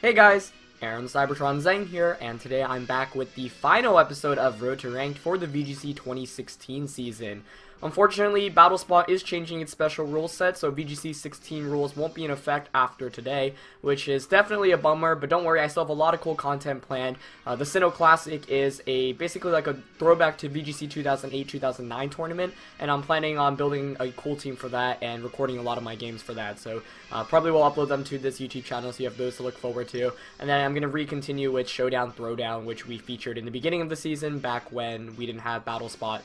Hey guys, Aaron Cybertron Zeng here, and today I'm back with the final episode of Road to Ranked for the VGC 2016 season. Unfortunately, BattleSpot is changing its special rule set, so VGC 16 rules won't be in effect after today, which is definitely a bummer, but don't worry, I still have a lot of cool content planned. The Sinnoh Classic is basically like a throwback to VGC 2008-2009 tournament, and I'm planning on building a cool team for that and recording a lot of my games for that, so probably will upload them to this YouTube channel, so you have those to look forward to. And then I'm going to recontinue with Showdown Throwdown, which we featured in the beginning of the season, back when we didn't have BattleSpot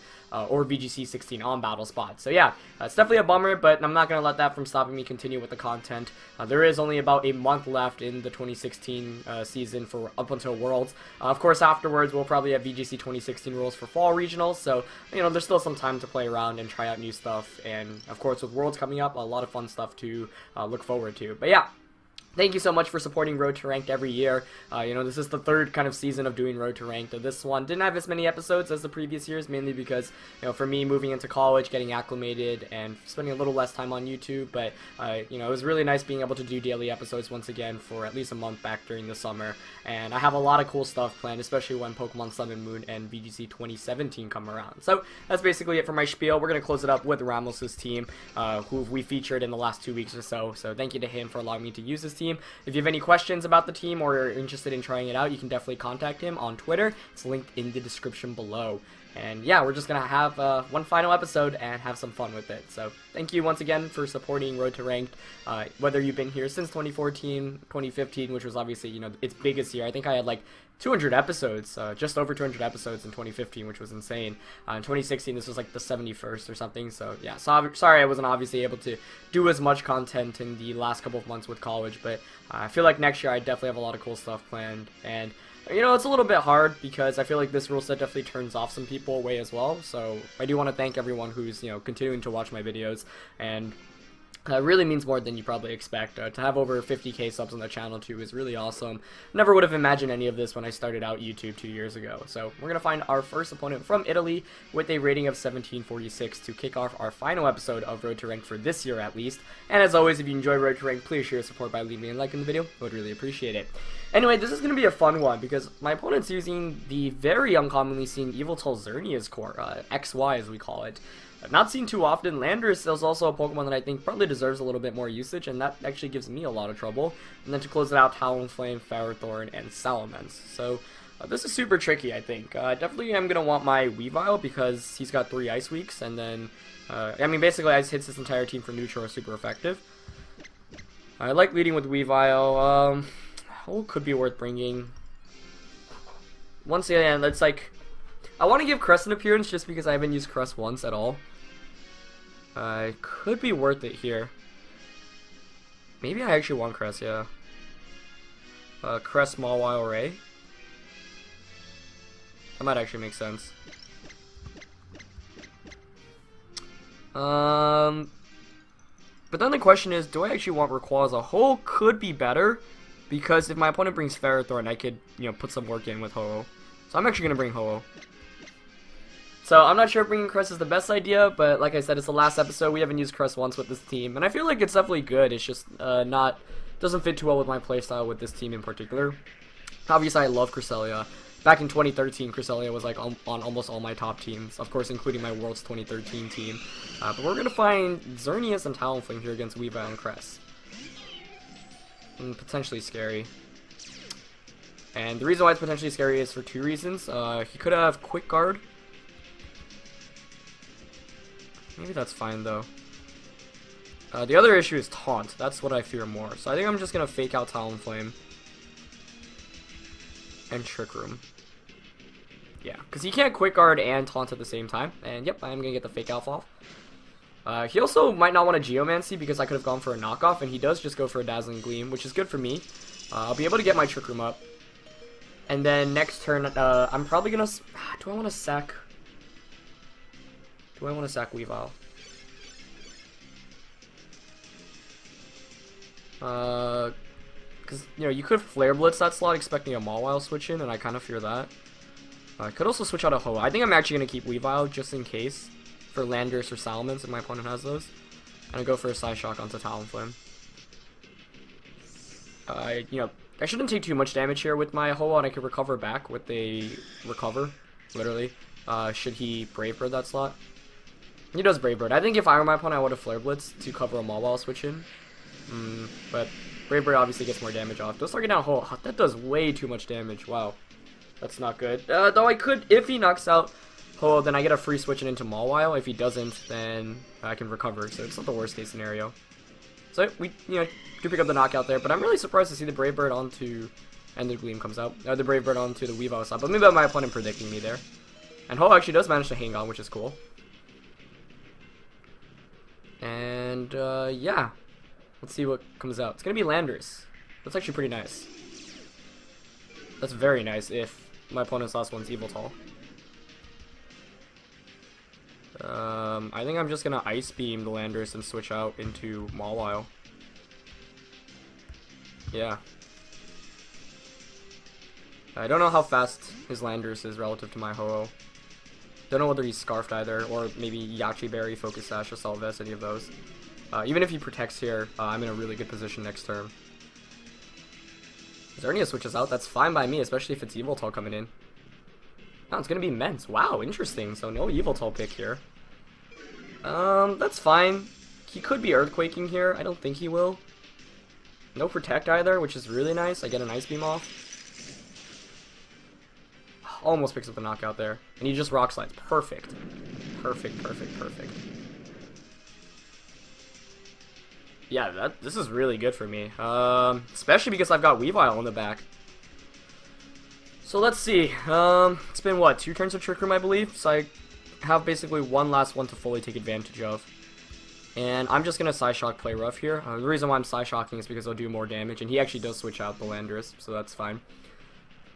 or VGC 16 on BattleSpot. So yeah, it's definitely a bummer, but I'm not going to let that from stopping me continue with the content. There is only about a month left in the 2016 season for up until Worlds. Of course, afterwards, we'll probably have VGC 2016 rules for Fall Regionals, so, you know, there's still some time to play around and try out new stuff, and, of course, with Worlds coming up, a lot of fun stuff to look forward to. But yeah, thank you so much for supporting Road to Ranked every year. You know, this is the third kind of season of doing Road to Ranked. This one didn't have as many episodes as the previous years, mainly because, you know, for me, moving into college, getting acclimated, and spending a little less time on YouTube, but, you know, it was really nice being able to do daily episodes once again for at least a month back during the summer, and I have a lot of cool stuff planned, especially when Pokemon Sun and Moon and VGC 2017 come around. So, that's basically it for my spiel. We're going to close it up with Ramos' team, who we featured in the last 2 weeks or so, so thank you to him for allowing me to use his team. If you have any questions about the team or are interested in trying it out, you can definitely contact him on Twitter. It's linked in the description below. And yeah, we're just going to have one final episode and have some fun with it. So thank you once again for supporting Road to Ranked, whether you've been here since 2014, 2015, which was obviously, you know, its biggest year. I think I had like 200 episodes, just over 200 episodes in 2015, which was insane. In 2016, this was like the 71st or something, so yeah, sorry I wasn't obviously able to do as much content in the last couple of months with college, but I feel like next year I definitely have a lot of cool stuff planned, and you know, it's a little bit hard because I feel like this rule set definitely turns off some people away as well, so I do want to thank everyone who's, you know, continuing to watch my videos, and it really means more than you probably expect. To have over 50k subs on the channel too is really awesome. Never would have imagined any of this when I started out YouTube 2 years ago. So we're going to find our first opponent from Italy with a rating of 1746 to kick off our final episode of Road to Rank for this year at least. And as always, if you enjoy Road to Rank, please share your support by leaving me a like in the video. I would really appreciate it. Anyway, this is going to be a fun one because my opponent's using the very uncommonly seen Yveltal Xernea's core, XY as we call it. Not seen too often. Landorus is also a Pokemon that I think probably deserves a little bit more usage, and that actually gives me a lot of trouble. And then to close it out, Talonflame, Ferrothorn, and Salamence. So this is super tricky, I think. Definitely I'm going to want my Weavile because he's got 3 Ice Weeks, and then, I mean, basically Ice hits his entire team for neutral or super effective. I like leading with Weavile. Oh, could be worth bringing. Once again, it's like, I want to give Crest an appearance just because I haven't used Crest once at all. It could be worth it here. Maybe I actually want Crest, yeah. Crest Mawile Ray. That might actually make sense. But then the question is, do I actually want Rayquaza? Ho could be better, because if my opponent brings Ferrothorn, I could, you know, put some work in with Ho-Oh. So I'm actually going to bring Ho-Oh. So I'm not sure if bringing Crest is the best idea, but like I said, it's the last episode. We haven't used Crest once with this team, and I feel like it's definitely good. It's just doesn't fit too well with my playstyle with this team in particular. Obviously, I love Cresselia. Back in 2013, Cresselia was like on almost all my top teams, of course, including my Worlds 2013 team. But we're gonna find Xerneas and Talonflame here against Weavile and Crest. Potentially scary. And the reason why it's potentially scary is for 2 reasons. He could have Quick Guard. Maybe that's fine, though. The other issue is Taunt. That's what I fear more. So I think I'm just going to fake out Talonflame. And Trick Room. Yeah, because he can't Quick Guard and Taunt at the same time. And yep, I am going to get the fake off. He also might not want a Geomancy because I could have gone for a knockoff. And he does just go for a Dazzling Gleam, which is good for me. I'll be able to get my Trick Room up. And then next turn, I'm probably going to... Do I want to sack... Do I want to sack Weavile? Because, you know, you could Flare Blitz that slot expecting a Mawile switch in, and I kind of fear that. I could also switch out a Ho. I think I'm actually going to keep Weavile just in case for Landorus or Salamence if my opponent has those. And I go for a Psyshock onto Talonflame. You know, I shouldn't take too much damage here with my Ho-Oh, and I can recover back with a recover, literally. Should he Brave Bird that slot? He does Brave Bird. I think if I were my opponent, I would have Flare Blitz to cover a Mawile switch in. But Brave Bird obviously gets more damage off. Does target down Ho-Oh. That does way too much damage. Wow. That's not good. Though I could, if he knocks out Ho-Oh, then I get a free switching into Mawile. If he doesn't, then I can recover. So it's not the worst case scenario. So we, do pick up the knockout there. But I'm really surprised to see the Brave Bird onto, and the Gleam comes out. The Brave Bird onto the Weavile slot. But maybe my opponent predicting me there. And Ho-Oh actually does manage to hang on, which is cool. And, yeah. Let's see what comes out. It's going to be Landorus. That's actually pretty nice. That's very nice if my opponent's last one's Yveltal. I think I'm just going to Ice Beam the Landorus and switch out into Mawile. Yeah. I don't know how fast his Landorus is relative to my Ho-Oh. Don't know whether he's Scarfed either, or maybe Yache Berry, Focus Sash, or Assault Vest, any of those. Even if he protects here, I'm in a really good position next turn. Xerneas switches out, that's fine by me, especially if it's Yveltal coming in. Oh, it's gonna be Mence. Wow, interesting. So no Yveltal pick here. That's fine. He could be Earthquaking here. I don't think he will. No Protect either, which is really nice. I get an Ice Beam off. Almost picks up the knockout there. And he just Rock Slides. Perfect. Perfect, perfect, perfect. Yeah, this is really good for me. Especially because I've got Weavile on the back. So let's see. It's been what, 2 turns of Trick Room, I believe? So I have basically one last one to fully take advantage of. And I'm just gonna Psyshock play rough here. The reason why I'm Psyshocking is because I'll do more damage, and he actually does switch out the Landorus, so that's fine.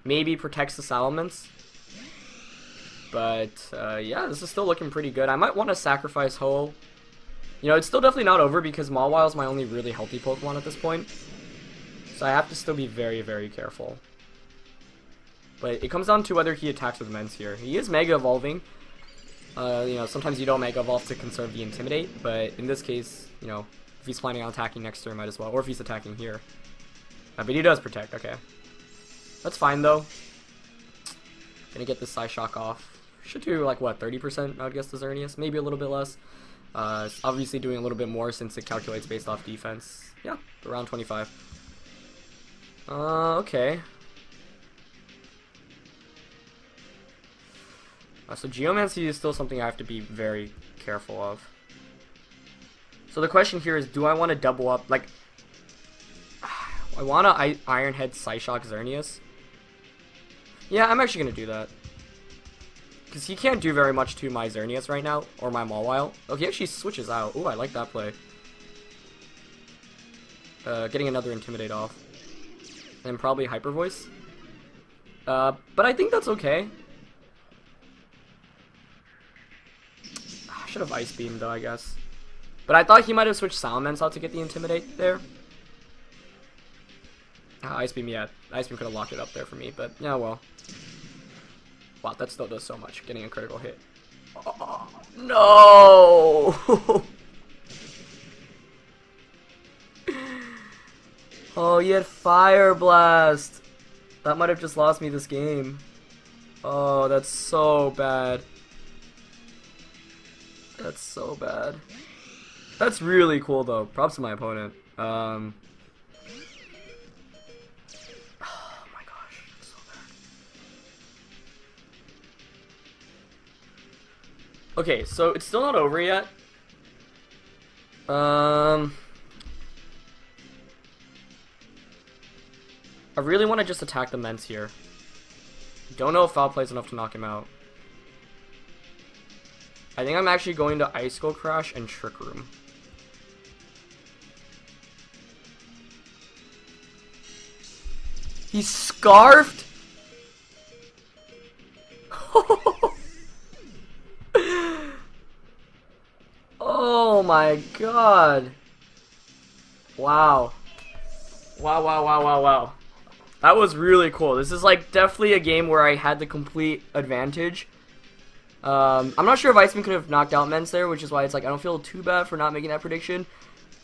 Maybe protects the Salamence. But, yeah, this is still looking pretty good. I might want to sacrifice Ho-Oh. It's still definitely not over because Mawile is my only really healthy Pokemon at this point. So I have to still be very, very careful. But it comes down to whether he attacks with Mence here. He is Mega Evolving. Sometimes you don't Mega Evolve to conserve the Intimidate, but in this case, if he's planning on attacking next turn, might as well. Or if he's attacking here. But he does Protect, okay. That's fine, though. Gonna get this Psyshock off. Should do, like, what, 30%, I would guess, to Xerneas? Maybe a little bit less. Obviously doing a little bit more since it calculates based off defense. Yeah, around 25. Okay. So Geomancy is still something I have to be very careful of. So the question here is, do I want to double up, like, I want to Iron Head Psyshock Xerneas? Yeah, I'm actually going to do that. Because he can't do very much to my Xerneas right now, or my Mawile. Oh, he actually switches out. Ooh, I like that play. Getting another Intimidate off. And probably Hyper Voice. But I think that's okay. I should have Ice Beamed though, I guess. But I thought he might have switched Salamence out to get the Intimidate there. Ice Beam, yeah. Ice Beam could have locked it up there for me, but yeah, well. Wow, that still does so much, getting a critical hit. Oh, no! Oh, he had Fire Blast! That might have just lost me this game. Oh, that's so bad. That's so bad. That's really cool, though. Props to my opponent. Oh my gosh, that's so bad. Okay, so it's still not over yet. I really want to just attack the Mence here. Don't know if Foul Play is enough to knock him out. I think I'm actually going to Ice Skull Crash and Trick Room. He's Scarfed? Oh my god. Wow. Wow, wow, wow, wow, wow. That was really cool. This is like definitely a game where I had the complete advantage. I'm not sure if Iceman could have knocked out Mence there, which is why it's like I don't feel too bad for not making that prediction.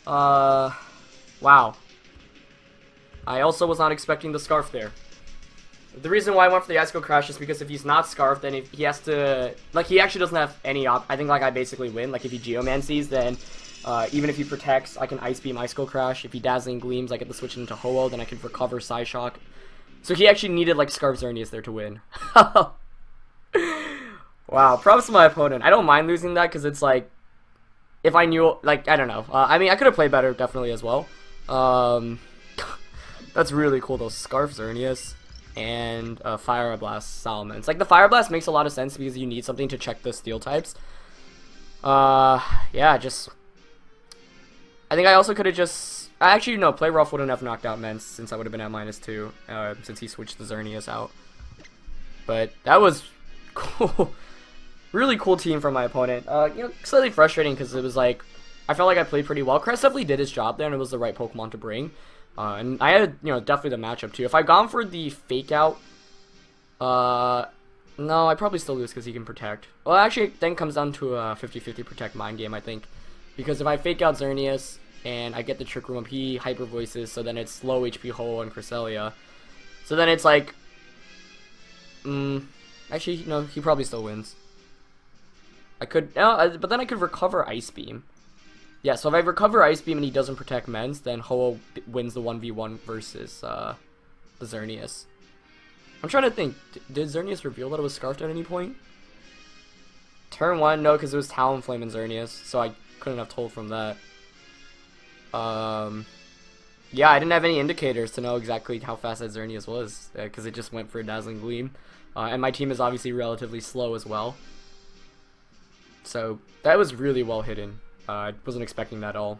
Wow. I also was not expecting the Scarf there. The reason why I went for the Icicle Crash is because if he's not Scarf, then if he has to... Like, he actually doesn't have any I think, like, I basically win. Like, if he Geomancies, then even if he protects, I can Ice Beam Icicle Crash. If he Dazzling Gleams, I get to switch into Ho-Oh, then I can recover Psyshock. So he actually needed, like, Scarf Xerneas there to win. Wow, props to my opponent. I don't mind losing that, because it's like... If I knew... Like, I don't know. I mean, I could have played better, definitely, as well. That's really cool, those Scarf Xerneas. And Fire Blast Salamence. Like, the Fire Blast makes a lot of sense because you need something to check the steel types. Yeah, just... I think I also could have just... Actually, no, Play Rough wouldn't have knocked out Mence since I would have been at -2, since he switched the Xerneas out. But that was cool. Really cool team from my opponent. You know, slightly frustrating because it was like... I felt like I played pretty well. Crest definitely did his job there and it was the right Pokemon to bring. And I had, you know, definitely the matchup too. If I'd gone for the Fake Out, no, I probably still lose because he can protect. Well, actually, then it comes down to a 50-50 protect mind game, I think. Because if I Fake Out Xerneas, and I get the Trick Room, he Hyper Voices, so then it's low HP Ho and Cresselia. So then it's like, actually, no, he probably still wins. I could, but then I could recover Ice Beam. Yeah, so if I recover Ice Beam and he doesn't protect Mence, then Ho-Oh wins the 1v1 versus the Xerneas. I'm trying to think, did Xerneas reveal that it was Scarfed at any point? Turn 1, no, because it was Talonflame and Xerneas, so I couldn't have told from that. Yeah, I didn't have any indicators to know exactly how fast that Xerneas was, because it just went for a Dazzling Gleam. And my team is obviously relatively slow as well. So, that was really well hidden. I wasn't expecting that at all.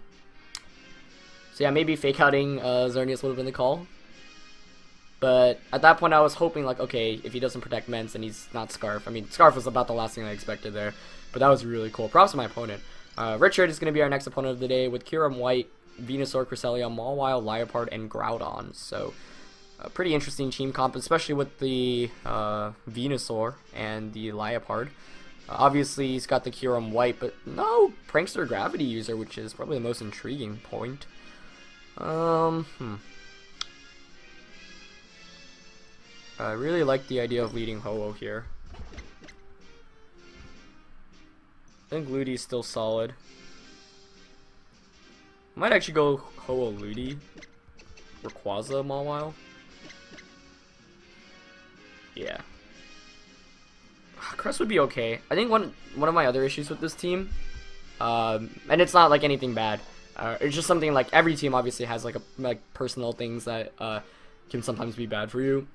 So yeah, maybe Fake Outing Xerneas would have been the call. But at that point I was hoping like, okay, if he doesn't protect Mence and he's not Scarf. I mean, Scarf was about the last thing I expected there. But that was really cool. Props to my opponent. Richard is going to be our next opponent of the day with Kyurem White, Venusaur, Cresselia, Mawile, Liepard, and Groudon. So, a pretty interesting team comp, especially with the Venusaur and the Liepard. Obviously, he's got the Kyurem White, but no Prankster Gravity user, which is probably the most intriguing point. I really like the idea of leading Ho-Oh here. I think Ludi's still solid. Might actually go Ho-Oh Ludi. Rayquaza Mawile. Yeah. Crest would be okay. I think one of my other issues with this team, and it's not like anything bad. It's just something like every team obviously has like personal things that can sometimes be bad for you.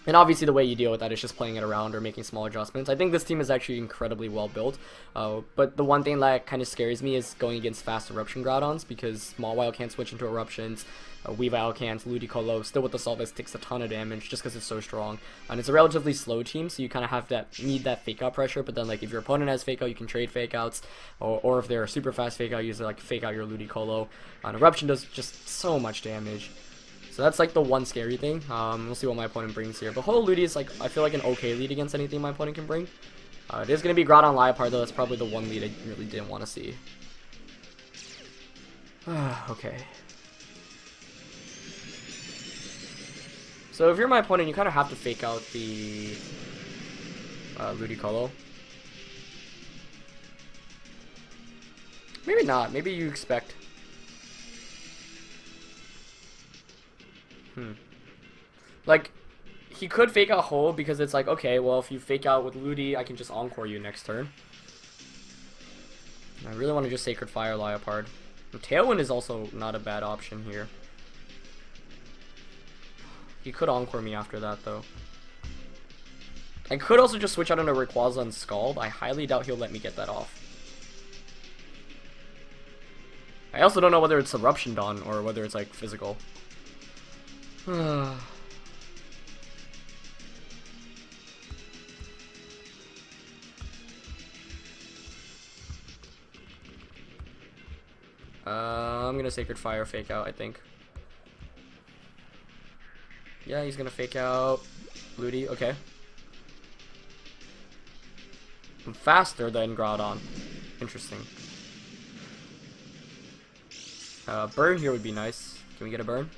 And obviously the way you deal with that is just playing it around or making small adjustments. I think this team is actually incredibly well built. But the one thing that kind of scares me is going against fast Eruption Groudons because Mawile can't switch into Eruptions. Weavile can't, Ludicolo, still with the Assault Vest takes a ton of damage just because it's so strong. And it's a relatively slow team, so you kind of have need that Fake Out pressure, but then like if your opponent has Fake Out, you can trade Fake Outs, or if they're a super fast Fake Out user, like Fake Out your Ludicolo. Eruption does just so much damage. So that's like the one scary thing. We'll see what my opponent brings here. But Ho-Oh Ludi is like, I feel like an okay lead against anything my opponent can bring. It is going to be Groudon Liepard though, that's probably the one lead I really didn't want to see. Okay. So if you're my opponent, you kind of have to Fake Out the Ludicolo. Maybe not. Maybe you expect. Like, he could Fake Out Ho because it's like, okay, well, if you Fake Out with Ludi, I can just Encore you next turn. I really want to just Sacred Fire Liepard. And Tailwind is also not a bad option here. He could Encore me after that, though. I could also just switch out into Rayquaza and Scald. I highly doubt he'll let me get that off. I also don't know whether it's Eruption Dawn or whether it's, like, physical. I'm gonna Sacred Fire Fake Out, I think. Yeah, he's gonna Fake Out Ludi, okay. I'm faster than Groudon. Interesting. Burn here would be nice. Can we get a burn?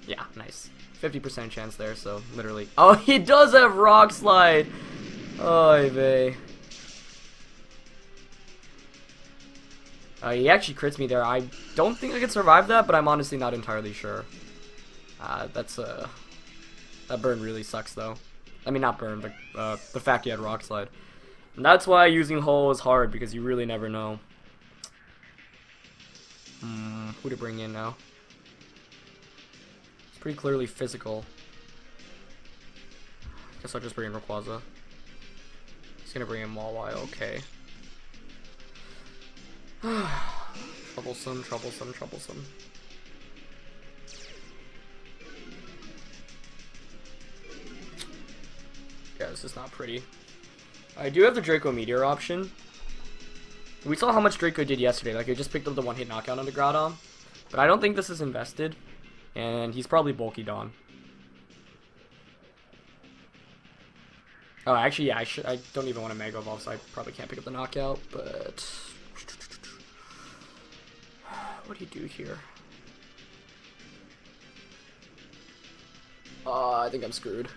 Yeah, nice. 50% chance there, so literally. Oh, he does have Rock Slide! Oy vey. He actually crits me there. I don't think I could survive that, but I'm honestly not entirely sure. That burn really sucks, though. I mean, not burn, but the fact he had Rock Slide. And that's why using Hull is hard, because you really never know. Who to bring in now? It's pretty clearly physical. Guess I'll just bring in Rayquaza. He's gonna bring in Mawile, okay. Troublesome, troublesome, troublesome. Yeah, this is not pretty. I do have the Draco Meteor option. We saw how much Draco did yesterday. Like, it just picked up the one-hit knockout on the Groudon. But I don't think this is invested. And he's probably Bulky Dawn. Oh, actually, yeah, I don't even want to Mega Evolve, so I probably can't pick up the knockout, but... What do you do here? I think I'm screwed.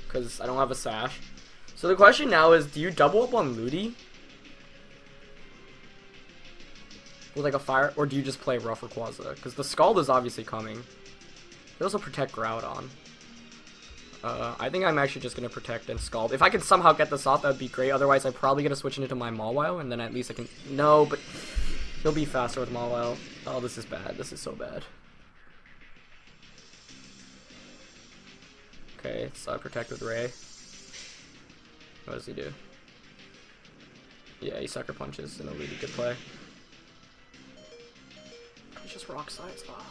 Because I don't have a Sash. So the question now is, do you double up on Ludi? With like a fire, or do you just play Rough Rayquaza? Because the Scald is obviously coming. They also protect Groudon. I think I'm actually just going to protect and Scald. If I can somehow get this off, that would be great. Otherwise, I'm probably going to switch into my Mawile, and then at least I can... No, but he'll be faster with Mawile. Oh, this is bad. This is so bad. Okay, so I protect with Ray. What does he do? Yeah, he Sucker Punches in a really good play. It's just Rock Slides. Oh.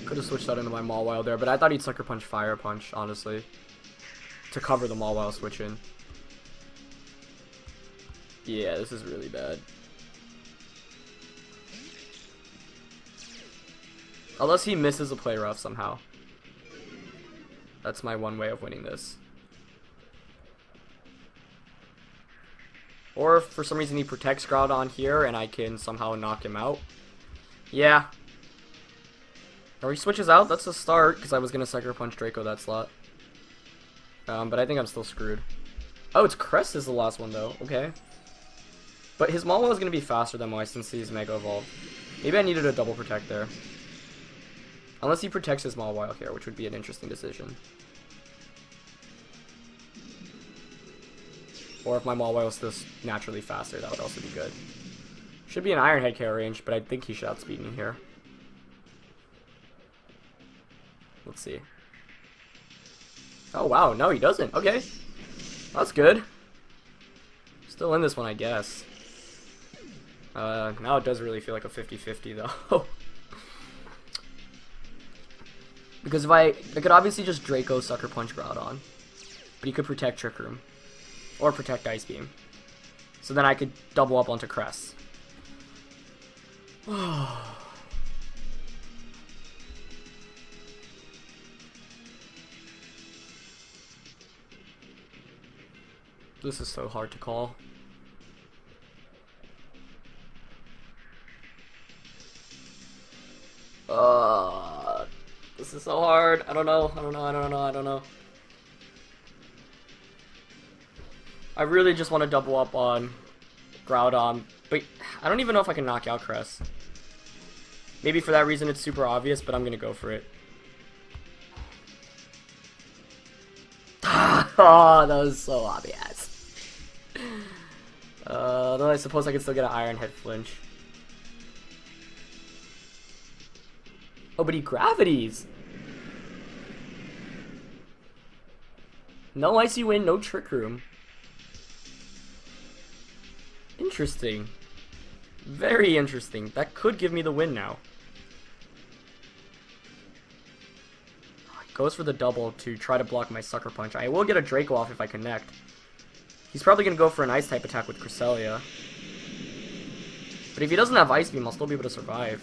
Could have switched out into my Mawile there, but I thought he'd Sucker Punch Fire Punch, honestly. To cover the Mawile switch in. Yeah, this is really bad. Unless he misses a play rough somehow. That's my one way of winning this. Or if for some reason he protects Groudon here and I can somehow knock him out. Yeah. Or he switches out, that's a start, because I was going to Sucker Punch Draco that slot. But I think I'm still screwed. Oh, it's Crest is the last one though, okay. But his Mawile is going to be faster than mine since he's Mega Evolved. Maybe I needed a double protect there. Unless he protects his Mawile here, which would be an interesting decision. Or if my Mawile is just naturally faster, that would also be good. Should be an Iron Head KO range, but I think he should outspeed me here. Let's see. Oh wow, no he doesn't. Okay. That's good. Still in this one, I guess. Now it does really feel like a 50-50 though. Because if I could obviously just Draco Sucker Punch Groudon. But he could protect Trick Room. Or protect Ice Beam. So then I could double up onto Crest. This is so hard to call. This is so hard. I don't know. I don't know. I really just want to double up on Groudon, but I don't even know if I can knock out Crest. Maybe for that reason it's super obvious, but I'm gonna go for it. Oh, that was so obvious. Though I suppose I could still get an Iron Head flinch. Oh, but he gravities! No Icy Wind, no Trick Room. Interesting. Very interesting. That could give me the win now. He goes for the double to try to block my Sucker Punch. I will get a Draco off if I connect. He's probably going to go for an Ice-type attack with Cresselia. But if he doesn't have Ice Beam, I'll still be able to survive.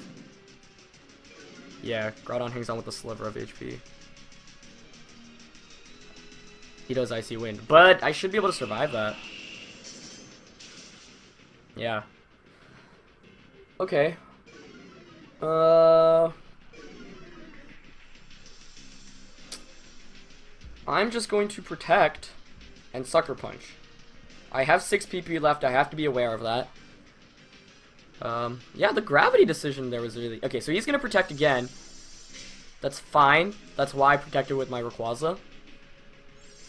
Yeah, Groudon hangs on with a sliver of HP. He does Icy Wind, but I should be able to survive that. Yeah. Okay. I'm just going to protect and Sucker Punch. I have 6 PP left. I have to be aware of that. Yeah, the gravity decision there was really... Okay, so he's going to protect again. That's fine. That's why I protected with my Rayquaza.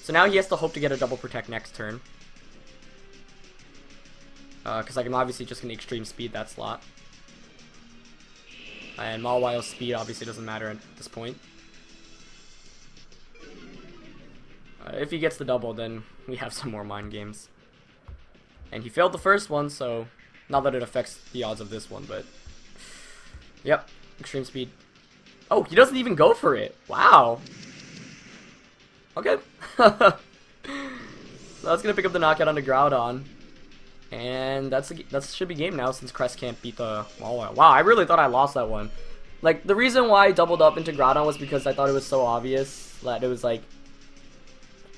So now he has to hope to get a double protect next turn. Because I'm obviously just going to extreme speed that slot. And Mawile speed obviously doesn't matter at this point. If he gets the double, then we have some more mind games. And he failed the first one, so not that it affects the odds of this one, but yep, extreme speed. Oh, he doesn't even go for it. Wow. Okay. So that's gonna pick up the knockout on the Groudon, and that should be game now since Crest can't beat the Mawile. Wow, I really thought I lost that one. Like, the reason why I doubled up into Groudon was because I thought it was so obvious that it was like,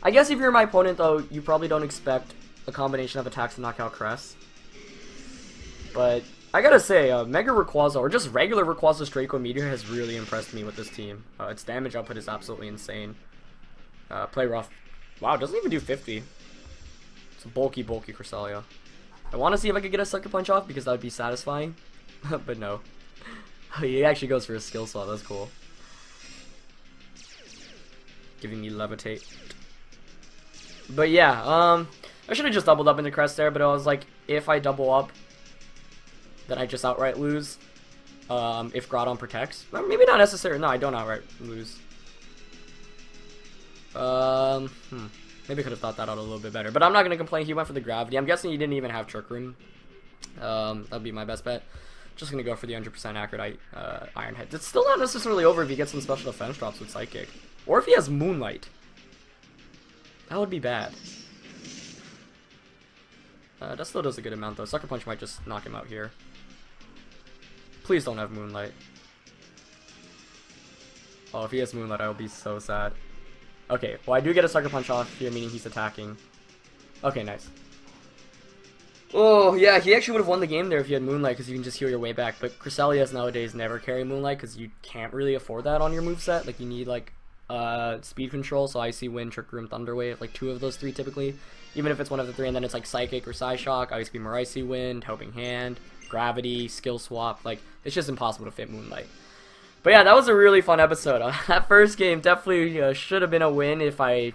I guess if you're my opponent though, you probably don't expect a combination of attacks to knock out Crest. But I gotta say, Mega Rayquaza, or just regular Rayquaza's Draco Meteor has really impressed me with this team. Its damage output is absolutely insane. Play rough. Wow, it doesn't even do 50. It's a bulky Cresselia. I want to see if I could get a Sucker Punch off because that would be satisfying. But no. He actually goes for a skill slot, that's cool. Giving me Levitate. But yeah, I should have just doubled up into Crest there, but I was like, if I double up, then I just outright lose. If Groudon protects. Maybe not necessarily. No, I don't outright lose. Maybe I could have thought that out a little bit better. But I'm not going to complain. He went for the gravity. I'm guessing he didn't even have Trick Room. That'd be my best bet. Just going to go for the 100% accurate Iron Head. It's still not necessarily over if he gets some special defense drops with Psychic. Or if he has Moonlight. That would be bad. That still does a good amount though. Sucker Punch might just knock him out here. Please don't have Moonlight. Oh, if he has Moonlight, I will be so sad. Okay, well I do get a Sucker Punch off here, meaning he's attacking. Okay, nice. Oh, yeah, he actually would have won the game there if you had Moonlight, because you can just heal your way back. But Cresselias nowadays never carry Moonlight, because you can't really afford that on your moveset. Like, you need, like, speed control, so Icy Wind, Trick Room, Thunder Wave, like 2 of those 3 typically. Even if it's one of the 3, and then it's like Psychic or Psyshock, Ice Beam or Icy Wind, Helping Hand, Gravity, Skill Swap, like, it's just impossible to fit Moonlight. But yeah, that was a really fun episode. That first game definitely should have been a win if I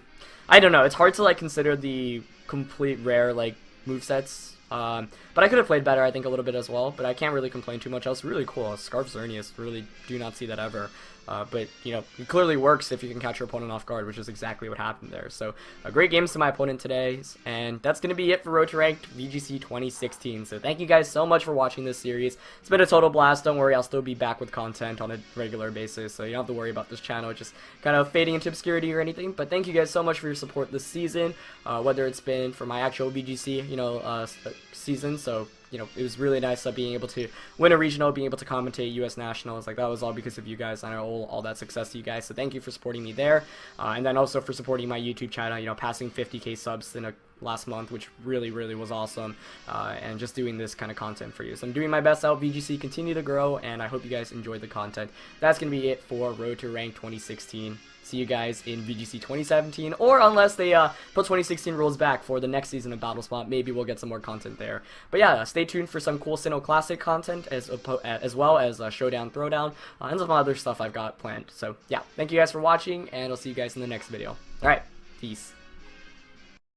don't know, it's hard to like consider the complete rare like movesets. But I could have played better, I think, a little bit as well. But I can't really complain too much else. Really cool. Scarf Xerneas, really do not see that ever. But, you know, it clearly works if you can catch your opponent off guard, which is exactly what happened there. So, great games to my opponent today. And that's going to be it for Road to Ranked VGC 2016. So, thank you guys so much for watching this series. It's been a total blast. Don't worry, I'll still be back with content on a regular basis. So, you don't have to worry about this channel just kind of fading into obscurity or anything. But thank you guys so much for your support this season. Whether it's been for my actual VGC, you know, season. So, you know, it was really nice being able to win a regional, being able to commentate US Nationals. Like, that was all because of you guys, and I owe all that success to you guys. So thank you for supporting me there. And then also for supporting my YouTube channel, you know, passing 50K subs in last month, which really was awesome. And just doing this kind of content for you. So I'm doing my best out. VGC continue to grow, and I hope you guys enjoyed the content. That's going to be it for Road to Rank 2016. See you guys in VGC 2017, or unless they put 2016 rules back for the next season of Battle Spot, maybe we'll get some more content there. But yeah, stay tuned for some cool Sinnoh Classic content, as well as Showdown Throwdown, and some other stuff I've got planned. So yeah, thank you guys for watching, and I'll see you guys in the next video. Alright, peace.